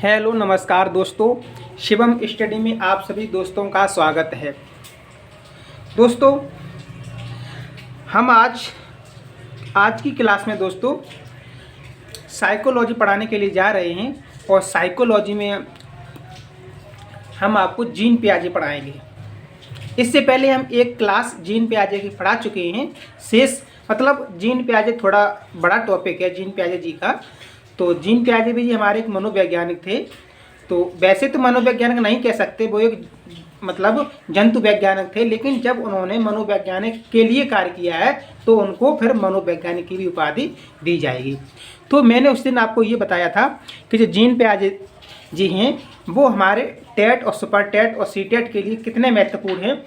Hello नमस्कार दोस्तों, Shivam study में आप सभी दोस्तों का स्वागत है। दोस्तों हम आज की क्लास में दोस्तों साइकोलॉजी पढ़ाने के लिए जा रहे हैं और साइकोलॉजी में हम आपको जीन पियाजे पढ़ाएंगे। इससे पहले हम एक क्लास जीन पियाजे की पढ़ा चुके हैं। शेष मतलब जीन पियाजे थोड़ा बड़ा टॉपिक है जीन पियाजे जी का। तो जीन पियाजे भी हमारे एक मनोवैज्ञानिक थे। तो वैसे तो मनोवैज्ञानिक नहीं कह सकते, वो एक मतलब जंतु वैज्ञानिक थे, लेकिन जब उन्होंने मनोवैज्ञानिक के लिए कार्य किया है तो उनको फिर मनोवैज्ञानिक की भी उपाधि दी जाएगी। तो मैंने उस दिन आपको ये बताया था कि जो जीन पियाजे जी हैं वो हमारे टेट और सुपर टेट और सी टेट के लिए कितने महत्वपूर्ण हैं,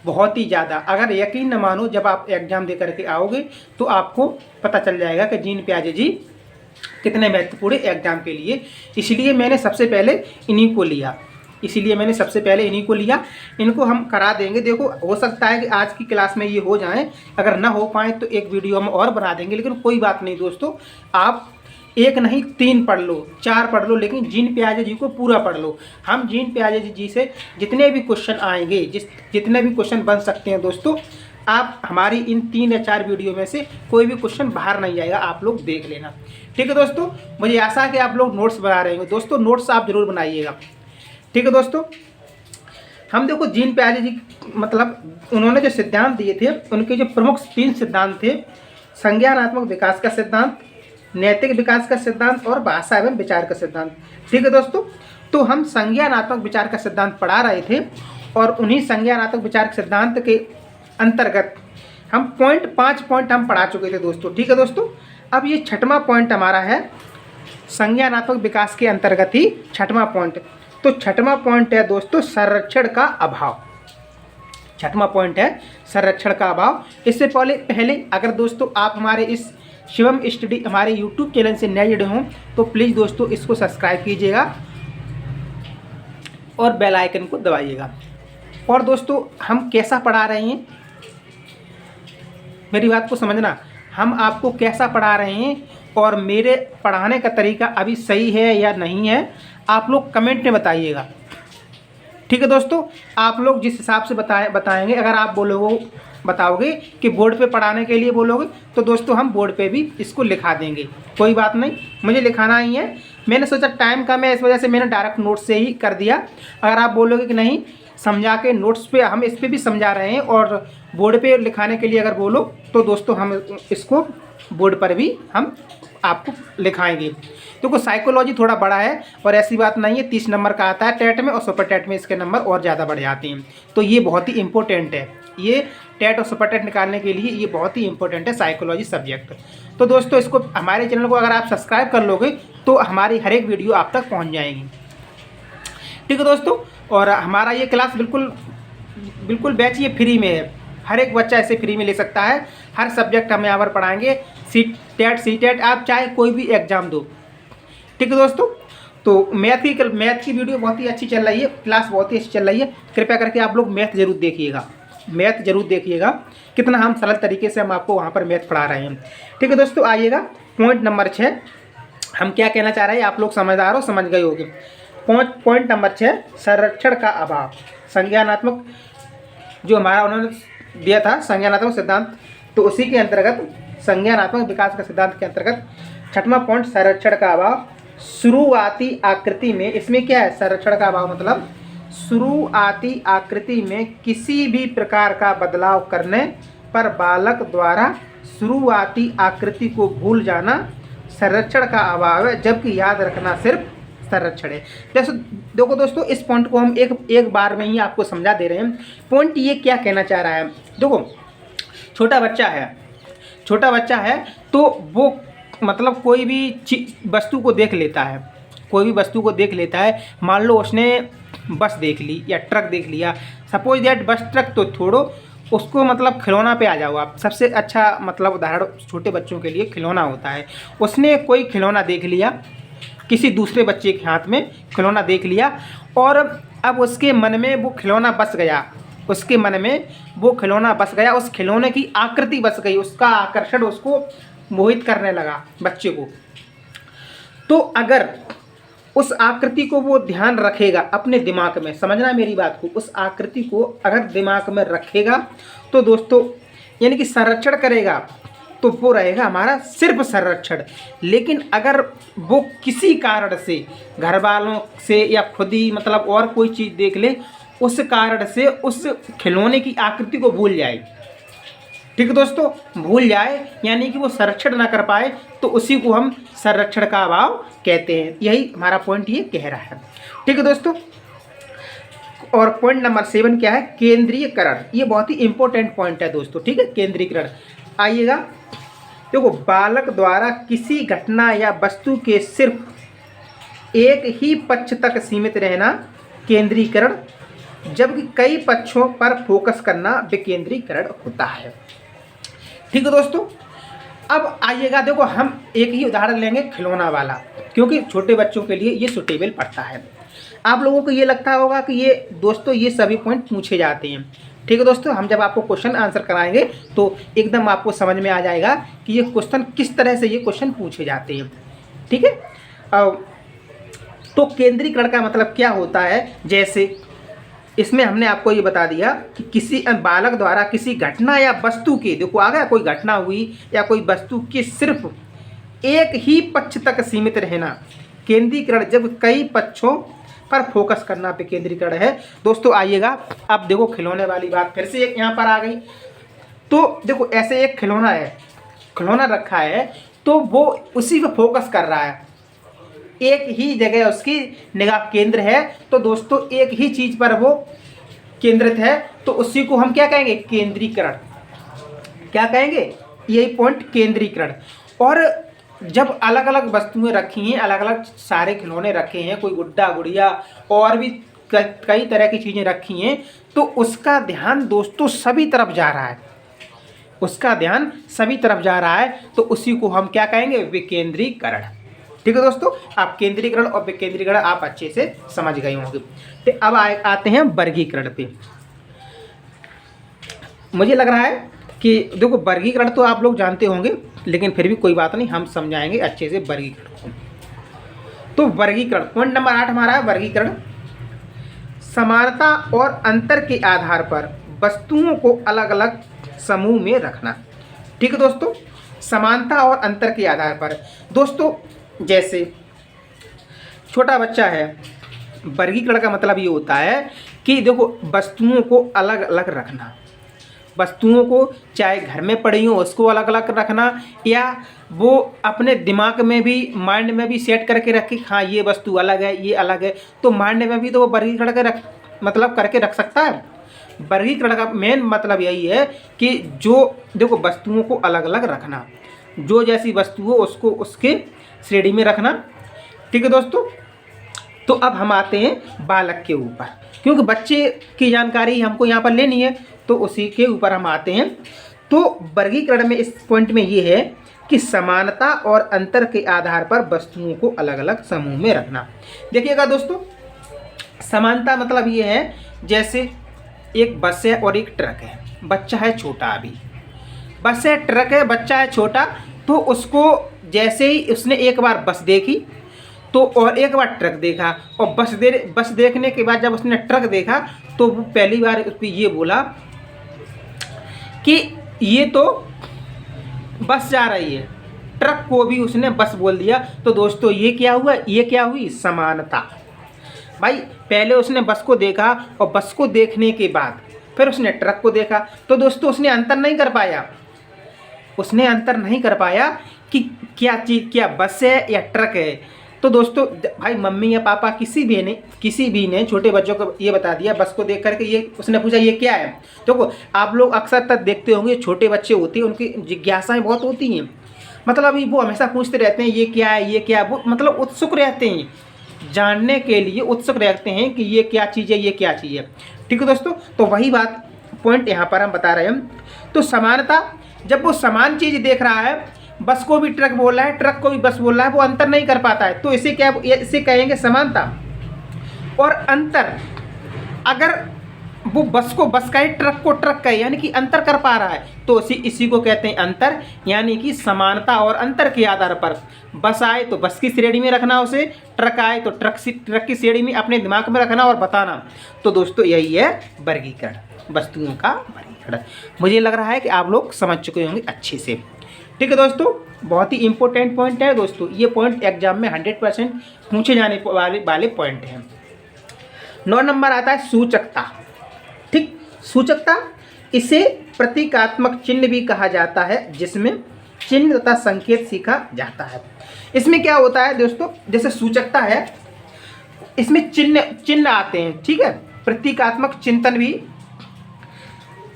बहुत ही ज़्यादा। अगर यकीन न मानो, जब आप एग्ज़ाम दे करके आओगे तो आपको पता चल जाएगा कि जीन पियाजे जी कितने महत्वपूर्ण एग्जाम के लिए। इसलिए मैंने सबसे पहले इन्हीं को लिया। इनको हम करा देंगे। देखो, हो सकता है कि आज की क्लास में ये हो जाए, अगर ना हो पाए तो एक वीडियो हम और बना देंगे, लेकिन कोई बात नहीं दोस्तों। आप एक नहीं 3 पढ़ लो, 4 पढ़ लो, लेकिन जीन पियाजे जी को पूरा पढ़ लो। हम जीन पियाजे जी से जितने भी क्वेश्चन आएंगे, जितने भी क्वेश्चन बन सकते हैं दोस्तों, आप हमारी इन 3 या 4 वीडियो में से कोई भी क्वेश्चन बाहर नहीं जाएगा, आप लोग देख लेना। ठीक है दोस्तों, मुझे आशा है कि आप लोग नोट्स बना रहे होंगे। दोस्तों नोट्स आप जरूर बनाइएगा। ठीक है दोस्तों, हम देखो जीन पियाजे जी मतलब उन्होंने जो सिद्धांत दिए थे, उनके जो प्रमुख 3 सिद्धांत थे: संज्ञानात्मक विकास का सिद्धांत, नैतिक विकास का सिद्धांत और भाषा एवं विचार का सिद्धांत। ठीक है दोस्तों, तो हम संज्ञानात्मक विचार का सिद्धांत पढ़ा रहे थे और उन्हीं संज्ञानात्मक विचार के सिद्धांत के अंतर्गत हम 5 पॉइंट हम पढ़ा चुके थे दोस्तों। ठीक है दोस्तों, अब ये 6वां पॉइंट हमारा है संज्ञानात्मक विकास के अंतर्गत ही 6वां पॉइंट। तो 6वां पॉइंट है दोस्तों संरक्षण का अभाव। 6वां पॉइंट है संरक्षण का अभाव। इससे पहले अगर दोस्तों आप हमारे इस शिवम स्टडी हमारे यूट्यूब चैनल से नए जुड़े हों तो प्लीज़ दोस्तों इसको सब्सक्राइब कीजिएगा और बेल आइकन को दबाइएगा। और दोस्तों हम कैसा पढ़ा रहे हैं, मेरी बात को समझना, हम आपको कैसा पढ़ा रहे हैं और मेरे पढ़ाने का तरीका अभी सही है या नहीं है, आप लोग कमेंट में बताइएगा। ठीक है दोस्तों, आप लोग जिस हिसाब से बताएंगे, अगर आप बताओगे कि बोर्ड पे पढ़ाने के लिए बोलोगे तो दोस्तों हम बोर्ड पे भी इसको लिखा देंगे। कोई बात नहीं, मुझे लिखाना ही है। मैंने सोचा टाइम कम है, इस वजह से मैंने डायरेक्ट नोट्स से ही कर दिया। अगर आप बोलोगे कि नहीं समझा के नोट्स पे, हम इस पे भी समझा रहे हैं और बोर्ड पे लिखाने के लिए अगर बोलो तो दोस्तों हम इसको बोर्ड पर भी हम आपको लिखाएंगे। देखो साइकोलॉजी थोड़ा बड़ा है और ऐसी बात नहीं है, 30 नंबर का आता है टेट में और सुपर टेट में इसके नंबर और ज़्यादा बढ़ जाते हैं। तो ये बहुत ही इंपॉर्टेंट है, ये टेट और सुपर टेट निकालने के लिए ये बहुत ही इंपॉर्टेंट है साइकोलॉजी सब्जेक्ट। तो दोस्तों इसको, हमारे चैनल को अगर आप सब्सक्राइब कर लोगे तो हमारी हर एक वीडियो आप तक पहुँच जाएगी। ठीक है दोस्तों, और हमारा ये क्लास बिल्कुल बैच ये फ्री में है, हर एक बच्चा ऐसे फ्री में ले सकता है। हर सब्जेक्ट हम यहाँ पर पढ़ाएंगे, सी टेट आप चाहे कोई भी एग्जाम दो। ठीक है दोस्तों, तो मैथ की वीडियो बहुत ही अच्छी चल रही है, क्लास बहुत ही अच्छी चल रही है। कृपया करके आप लोग मैथ जरूर देखिएगा, कितना हम सरल तरीके से हम आपको वहाँ पर मैथ पढ़ा रहे हैं। ठीक है दोस्तों, आइएगा पॉइंट नंबर 6, हम क्या कहना चाह रहे हैं, आप लोग समझदार हो, समझ गए होगे। पॉइंट नंबर 6 संरक्षण का अभाव। संज्ञानात्मक जो हमारा उन्होंने दिया था संज्ञानात्मक सिद्धांत, तो उसी के अंतर्गत संज्ञानात्मक विकास के सिद्धांत के अंतर्गत 6वां पॉइंट संरक्षण का अभाव। शुरुआती आकृति में, इसमें क्या है, संरक्षण का अभाव मतलब शुरुआती आकृति में किसी भी प्रकार का बदलाव करने पर बालक द्वारा शुरुआती आकृति को भूल जाना संरक्षण का अभाव है, जबकि याद रखना सिर्फ संरक्षण है। जैसे देखो दोस्तों, इस पॉइंट को हम एक बार में ही आपको समझा दे रहे हैं। पॉइंट ये क्या कहना चाह रहा है, देखो छोटा बच्चा है तो वो मतलब कोई भी वस्तु को देख लेता है। मान लो उसने बस देख ली या ट्रक देख लिया, सपोज दैट बस ट्रक तो छोड़ो, उसको मतलब खिलौना पे आ जाओ आप। सबसे अच्छा मतलब उदाहरण छोटे बच्चों के लिए खिलौना होता है। उसने कोई खिलौना देख लिया, किसी दूसरे बच्चे के हाथ में खिलौना देख लिया और अब उसके मन में वो खिलौना बस गया, उस खिलौने की आकृति बस गई, उसका आकर्षण उसको मोहित करने लगा बच्चे को। तो अगर उस आकृति को वो ध्यान रखेगा अपने दिमाग में, समझना मेरी बात को, उस आकृति को अगर दिमाग में रखेगा तो दोस्तों यानी कि संरक्षण करेगा तो वो रहेगा हमारा सिर्फ संरक्षण। लेकिन अगर वो किसी कारण से घर वालों से या खुद ही मतलब और कोई चीज़ देख ले, उस कारण से उस खिलौने की आकृति को भूल जाए, ठीक है दोस्तों, भूल जाए यानी कि वो संरक्षण ना कर पाए, तो उसी को हम संरक्षण का अभाव कहते हैं। यही हमारा पॉइंट ये कह रहा है, ठीक है दोस्तों। और पॉइंट नंबर 7 क्या है? केंद्रीयकरण। ये बहुत ही इंपॉर्टेंट पॉइंट है दोस्तों, ठीक है, केंद्रीयकरण। आइएगा, देखो, बालक द्वारा किसी घटना या वस्तु के सिर्फ एक ही पक्ष तक सीमित रहना केंद्रीकरण, जबकि कई पक्षों पर फोकस करना विकेंद्रीकरण होता है, ठीक है दोस्तों। अब आइएगा, देखो, हम एक ही उदाहरण लेंगे खिलौना वाला, क्योंकि छोटे बच्चों के लिए ये सुटेबल पड़ता है। आप लोगों को ये लगता होगा कि ये दोस्तों ये सभी पॉइंट पूछे जाते हैं, ठीक है दोस्तों। हम जब आपको क्वेश्चन आंसर कराएंगे तो एकदम आपको समझ में आ जाएगा कि ये क्वेश्चन किस तरह से ये क्वेश्चन पूछे जाते हैं, ठीक है। तो केंद्रीकरण का मतलब क्या होता है? जैसे इसमें हमने आपको ये बता दिया कि किसी बालक द्वारा किसी घटना या वस्तु के, देखो आ गया, कोई घटना हुई या कोई वस्तु के सिर्फ एक ही पक्ष तक सीमित रहना केंद्रीकरण, जब कई पक्षों पर फोकस करना विकेंद्रीकरण है। दोस्तों आइएगा, अब देखो खिलौने वाली बात फिर से एक यहाँ पर आ गई। तो देखो ऐसे एक खिलौना है, खिलौना रखा है, तो वो उसी पर फोकस कर रहा है, एक ही जगह उसकी निगाह केंद्र है, तो दोस्तों एक ही चीज़ पर वो केंद्रित है, तो उसी को हम क्या कहेंगे? केंद्रीकरण। क्या कहेंगे? यही पॉइंट, केंद्रीकरण। और जब अलग अलग वस्तुएं रखी हैं, अलग अलग सारे खिलौने रखे हैं, कोई गुड्डा गुड़िया और भी कई तरह की चीज़ें रखी हैं, तो उसका ध्यान दोस्तों सभी तरफ जा रहा है, उसका ध्यान सभी तरफ जा रहा है, तो उसी को हम क्या कहेंगे? विकेंद्रीकरण, ठीक है दोस्तों। आप केंद्रीकरण और विकेंद्रीकरण आप अच्छे से समझ गए होंगे। तो अब आते हैं वर्गीकरण पे। मुझे लग रहा है कि देखो वर्गीकरण तो आप लोग जानते होंगे, लेकिन फिर भी कोई बात नहीं, हम समझाएंगे अच्छे से वर्गीकरण को। तो वर्गीकरण, पॉइंट नंबर 8 हमारा है वर्गीकरण। समानता और अंतर के आधार पर वस्तुओं को अलग अलग समूह में रखना, ठीक है दोस्तों। समानता और अंतर के आधार पर दोस्तों, जैसे छोटा बच्चा है, वर्गीकरण का मतलब ये होता है कि देखो वस्तुओं को अलग अलग रखना, वस्तुओं को चाहे घर में पड़ी हो उसको अलग अलग रखना, या वो अपने दिमाग में भी, माइंड में भी सेट करके रखे, हाँ ये वस्तु अलग है, ये अलग है, तो माइंड में भी तो वो वर्गीकरण करके रख सकता है। वर्गीकरण का मेन मतलब यही है कि जो देखो वस्तुओं को अलग अलग रखना, जो जैसी वस्तु हो उसको उसके श्रेणी में रखना, ठीक है दोस्तों। तो अब हम आते हैं बालक के ऊपर, क्योंकि बच्चे की जानकारी हमको यहाँ पर लेनी है, तो उसी के ऊपर हम आते हैं। तो वर्गीकरण में इस पॉइंट में ये है कि समानता और अंतर के आधार पर वस्तुओं को अलग अलग समूह में रखना। देखिएगा दोस्तों, समानता मतलब ये है, जैसे एक बस है और एक ट्रक है, बच्चा है छोटा, अभी बस है, ट्रक है, बच्चा है छोटा, तो उसको जैसे ही उसने एक बार बस देखी तो और एक बार ट्रक देखा, और बस देखने के बाद जब उसने ट्रक देखा तो वो पहली बार उस पर ये बोला कि ये तो बस जा रही है, ट्रक को भी उसने बस बोल दिया। तो दोस्तों ये क्या हुआ? ये क्या हुई? समानता। भाई पहले उसने बस को देखा और बस को देखने के बाद फिर उसने ट्रक को देखा, तो दोस्तों उसने अंतर नहीं कर पाया, उसने अंतर नहीं कर पाया कि क्या चीज़, क्या बस है या ट्रक है। तो दोस्तों भाई मम्मी या पापा किसी भी ने छोटे बच्चों को ये बता दिया बस को देख करके, ये उसने पूछा ये क्या है। तो आप लोग अक्सर तक देखते होंगे छोटे बच्चे होते हैं, उनकी जिज्ञासाएं बहुत होती हैं, मतलब वो हमेशा पूछते रहते हैं ये क्या है, ये क्या है, वो मतलब उत्सुक रहते हैं, जानने के लिए उत्सुक रहते हैं कि ये क्या चीज़ है, ये क्या चीज़ है, ठीक है दोस्तों। तो वही बात पॉइंट यहाँ पर हम बता रहे हैं। तो समानता, जब वो समान चीज़ देख रहा है, बस को भी ट्रक बोल रहा है, ट्रक को भी बस बोल रहा है, वो अंतर नहीं कर पाता है, तो इसे कहेंगे समानता। और अंतर, अगर वो बस को बस का है, ट्रक को ट्रक का है, यानी कि अंतर कर पा रहा है, तो इसी को कहते हैं अंतर, यानी कि समानता और अंतर के आधार पर बस आए तो बस की श्रेणी में रखना उसे, ट्रक आए तो ट्रक की श्रेणी में अपने दिमाग में रखना और बताना। तो दोस्तों यही है वर्गीकरण, वस्तुओं का वर्गीकरण। मुझे लग रहा है कि आप लोग समझ चुके होंगे अच्छे से। ठीक है दोस्तों, बहुत ही इंपॉर्टेंट पॉइंट है दोस्तों, ये पॉइंट एग्जाम में 100% पूछे जाने वाले पॉइंट हैं। 9 नंबर आता है सूचकता। ठीक, सूचकता, इसे प्रतीकात्मक चिन्ह भी कहा जाता है, जिसमें चिन्ह तथा संकेत सीखा जाता है। इसमें क्या होता है दोस्तों, जैसे सूचकता है, इसमें चिन्ह आते हैं। ठीक है, प्रतीकात्मक चिंतन भी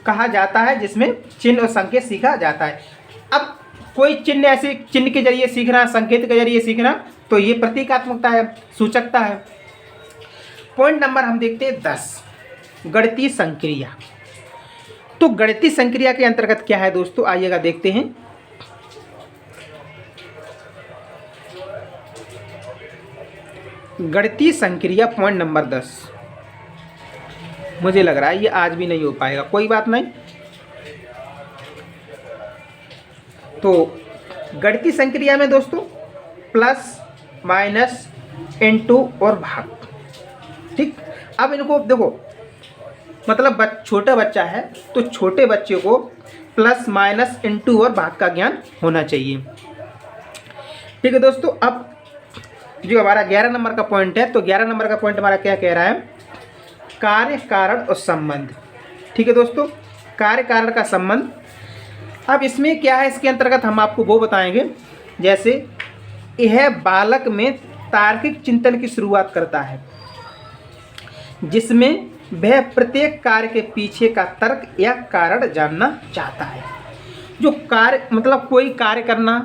कहा जाता है, जिसमें चिन्ह और संकेत सीखा जाता है। अब कोई चिन्ह ऐसे चिन्ह के जरिए सीखना, संकेत के जरिए सीखना, तो ये प्रतीकात्मकता है, सूचकता है। पॉइंट नंबर हम देखते हैं 10, गणितीय संक्रिया। तो गणितीय संक्रिया के अंतर्गत क्या है दोस्तों, आइएगा देखते हैं। गणितीय संक्रिया पॉइंट नंबर 10, मुझे लग रहा है ये आज भी नहीं हो पाएगा, कोई बात नहीं। तो गणितीय संक्रिया में दोस्तों प्लस, माइनस, इनटू और भाग। ठीक, अब इनको देखो, मतलब छोटा बच्चा है तो छोटे बच्चे को प्लस, माइनस, इनटू और भाग का ज्ञान होना चाहिए। ठीक है दोस्तों, अब जो हमारा 11 नंबर का पॉइंट है, तो 11 नंबर का पॉइंट हमारा क्या कह रहा है, कार्य कारण और संबंध। ठीक है दोस्तों, कार्य कारण का संबंध। अब इसमें क्या है, इसके अंतर्गत हम आपको वो बताएंगे, जैसे यह बालक में तार्किक चिंतन की शुरुआत करता है, जिसमें वह प्रत्येक कार्य के पीछे का तर्क या कारण जानना चाहता है। जो कार्य मतलब कोई कार्य करना,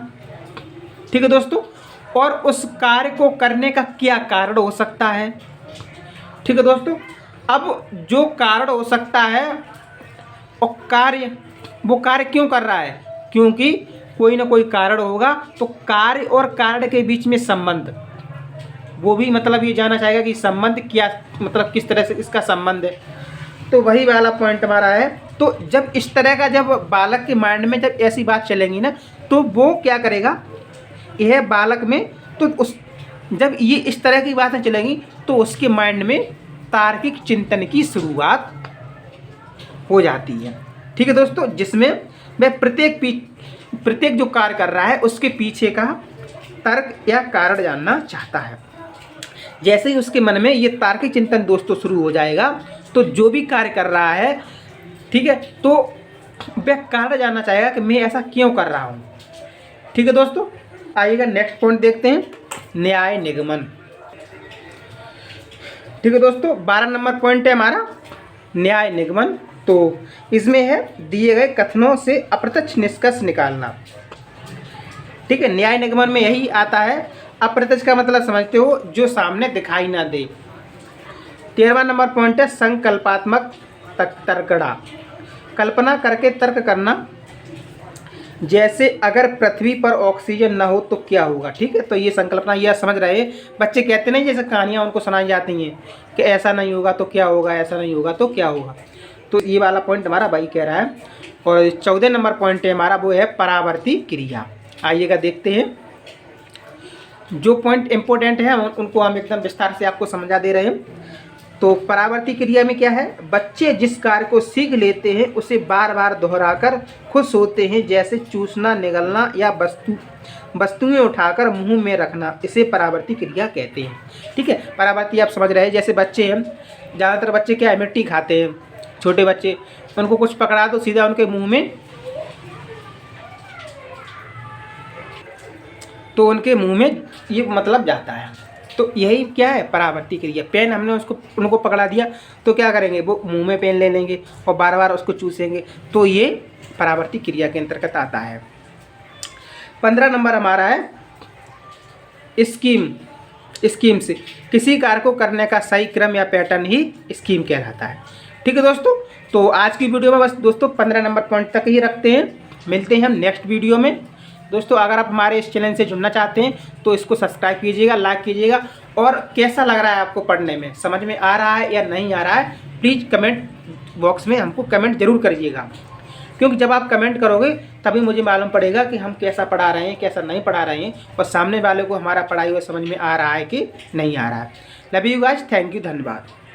ठीक है दोस्तों, और उस कार्य को करने का क्या कारण हो सकता है। ठीक है दोस्तों, अब जो कारण हो सकता है और कार्य, वो कार्य क्यों कर रहा है, क्योंकि कोई ना कोई कारण होगा, तो कार्य और कारण के बीच में संबंध, वो भी मतलब ये जानना चाहेगा कि संबंध क्या, मतलब किस तरह से इसका संबंध है। तो वही वाला पॉइंट हमारा है। तो जब इस तरह का, जब बालक के माइंड में जब ऐसी बात चलेंगी ना, तो वो क्या करेगा, यह बालक में, तो उस जब ये इस तरह की बातें चलेंगी तो उसके माइंड में तार्किक चिंतन की शुरुआत हो जाती है। ठीक है दोस्तों, जिसमें वह प्रत्येक जो कार्य कर रहा है उसके पीछे का तर्क या कारण जानना चाहता है। जैसे ही उसके मन में ये तार्किक चिंतन दोस्तों शुरू हो जाएगा, तो जो भी कार्य कर रहा है, ठीक है, तो वह कारण जानना चाहेगा कि मैं ऐसा क्यों कर रहा हूँ। ठीक है दोस्तों, आइएगा नेक्स्ट पॉइंट देखते हैं, न्याय निगमन। ठीक है दोस्तों, 12 नंबर पॉइंट है हमारा न्याय निगमन। तो इसमें है दिए गए कथनों से अप्रत्यक्ष निष्कर्ष निकालना। ठीक है, न्याय निगमन में यही आता है। अप्रत्यक्ष का मतलब समझते हो, जो सामने दिखाई ना दे। 13वां नंबर पॉइंट है संकल्पात्मक तर्कड़ा, कल्पना करके तर्क करना। जैसे अगर पृथ्वी पर ऑक्सीजन ना हो तो क्या होगा। ठीक है, तो ये संकल्पना, यह समझ रहे बच्चे कहते नहीं, जैसे कहानियाँ उनको सुनाई जाती हैं कि ऐसा नहीं होगा तो क्या होगा, ऐसा नहीं होगा तो क्या होगा। तो ये वाला पॉइंट हमारा भाई कह रहा है। और 14 नंबर पॉइंट है हमारा, वो है परावर्ती क्रिया। आइएगा देखते हैं, जो पॉइंट इम्पोर्टेंट है उनको हम एकदम विस्तार से आपको समझा दे रहे हैं। तो परावर्ती क्रिया में क्या है, बच्चे जिस कार्य को सीख लेते हैं उसे बार बार दोहराकर खुश होते हैं, जैसे चूसना, निगलना या वस्तुएं उठाकर मुंह में रखना। इसे परावर्ती क्रिया कहते हैं। ठीक है, परावर्ती आप समझ रहे हैं, जैसे बच्चे हैं, ज़्यादातर बच्चे क्या है, मिट्टी खाते हैं, छोटे बच्चे, उनको कुछ पकड़ा दो सीधा उनके मुंह में, तो उनके मुंह में ये मतलब जाता है। तो यही क्या है, परावर्ती क्रिया। पेन हमने उनको पकड़ा दिया तो क्या करेंगे, वो मुंह में पेन ले लेंगे और बार बार उसको चूसेंगे। तो ये परावर्ती क्रिया के अंतर्गत आता है। 15 नंबर हमारा है स्कीम से किसी कार्य को करने का सही क्रम या पैटर्न ही स्कीम कहलाता है। ठीक है दोस्तों, तो आज की वीडियो में बस दोस्तों 15 नंबर पॉइंट तक ही रखते हैं। मिलते हैं हम नेक्स्ट वीडियो में। दोस्तों अगर आप हमारे इस चैनल से जुड़ना चाहते हैं तो इसको सब्सक्राइब कीजिएगा, लाइक कीजिएगा, और कैसा लग रहा है आपको पढ़ने में, समझ में आ रहा है या नहीं आ रहा है, प्लीज़ कमेंट बॉक्स में हमको कमेंट ज़रूर करिएगा, क्योंकि जब आप कमेंट करोगे तभी मुझे मालूम पड़ेगा कि हम कैसा पढ़ा रहे हैं, कैसा नहीं पढ़ा रहे हैं, और सामने वाले को हमारा पढ़ाई हुआ समझ में आ रहा है कि नहीं आ रहा है। Love you guys, thank you, धन्यवाद।